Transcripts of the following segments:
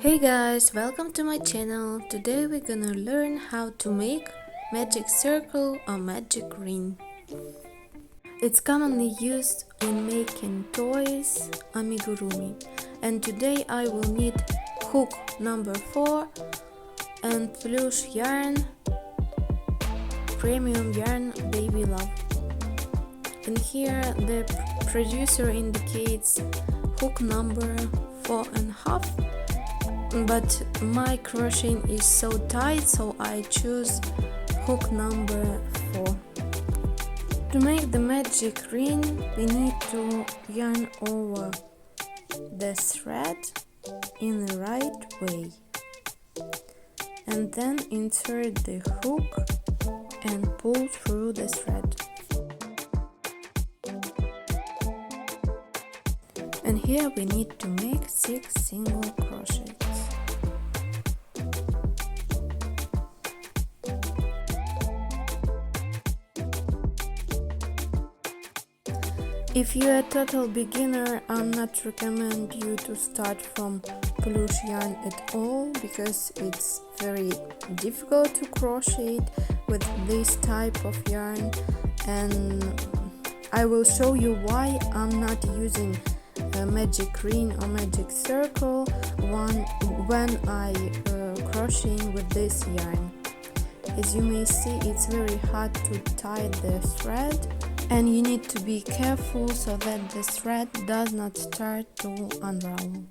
Hey guys, welcome to my channel. Today we're gonna learn how to make magic circle or magic ring. It's commonly used in making toys, amigurumi. And today I will need hook number 4 and plush yarn, premium yarn Baby Love. And here the producer indicates hook number 4.5. But my crocheting is so tight, so I choose hook number 4. To make the magic ring, we need to yarn over the thread in the right way and then insert the hook and pull through the thread. And here we need to make 6 single crochets. If you're a total beginner, I'm not recommend you to start from plush yarn at all because it's very difficult to crochet with this type of yarn, and I will show you why I'm not using a magic ring or magic circle when I crocheting with this yarn. As you may see, it's very hard to tie the thread, and you need to be careful so that the thread does not start to unravel.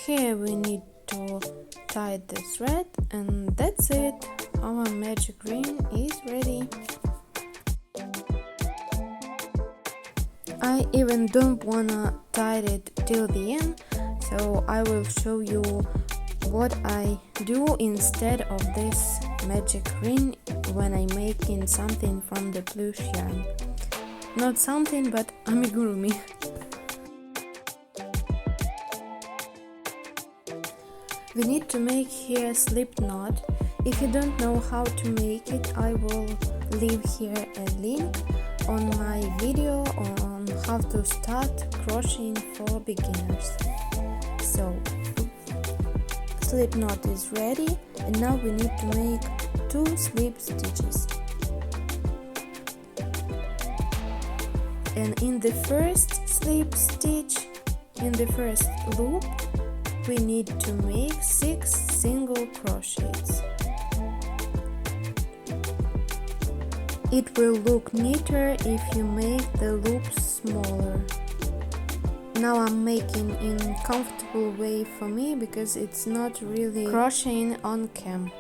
Here we need to tie the thread, and that's it. Our magic ring is ready. I even don't wanna tie it till the end, so I will show you what I do instead of this magic ring when I'm making something from the plush yarn. Not something, but amigurumi. We need to make here a slip knot. If you don't know how to make it, I will leave here a link on my video on how to start crocheting for beginners. So slip knot is ready, and now we need to make 2 slip stitches. And in the first slip stitch, in the first loop, we need to make 6 single crochets. It will look neater if you make the loops smaller. Now I'm making in a comfortable way for me because it's not really crocheting on cam.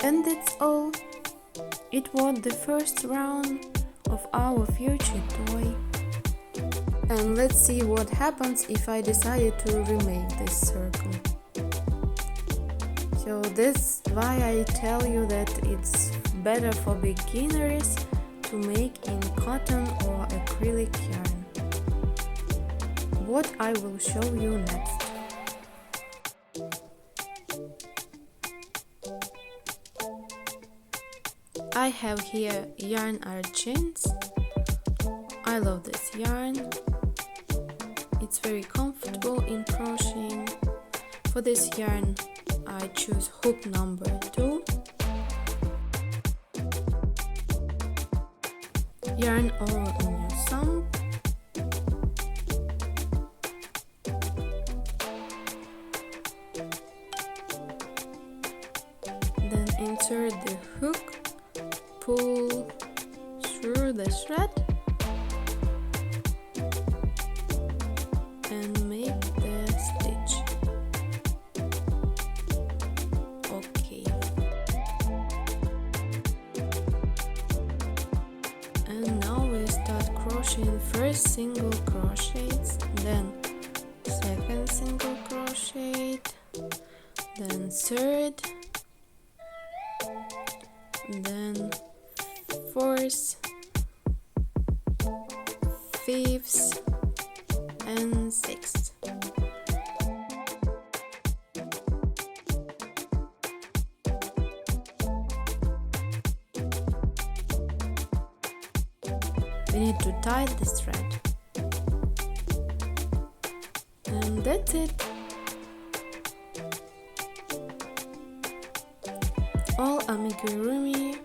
And that's all. It was the first round of our future toy. And let's see what happens if I decided to remake this circle. So that's why I tell you that it's better for beginners to make in cotton or acrylic yarn. What I will show you next. I have here yarn Argents. I love this yarn. It's very comfortable in crocheting. For this yarn, I choose hook number 2. Yarn over on your thumb. Then insert the hook. Pull through the thread and make the stitch. Okay. And now we start crocheting first single crochets, then second single crochet, then third, then fourths, fifths, and sixths. We need to tie this thread, and that's it. All amigurumi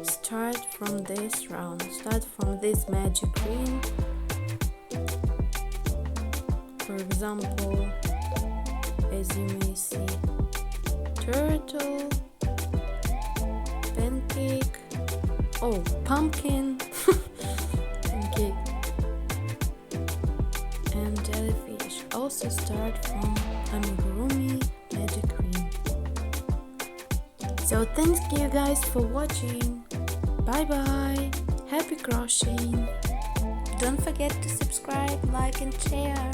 start from this round, start from this magic green. For example, as you may see, turtle, pancake, oh, pumpkin, pancake, and jellyfish also start from amigurumi magic green. So thank you guys for watching. Bye bye. Happy crocheting. Don't forget to subscribe, like and share.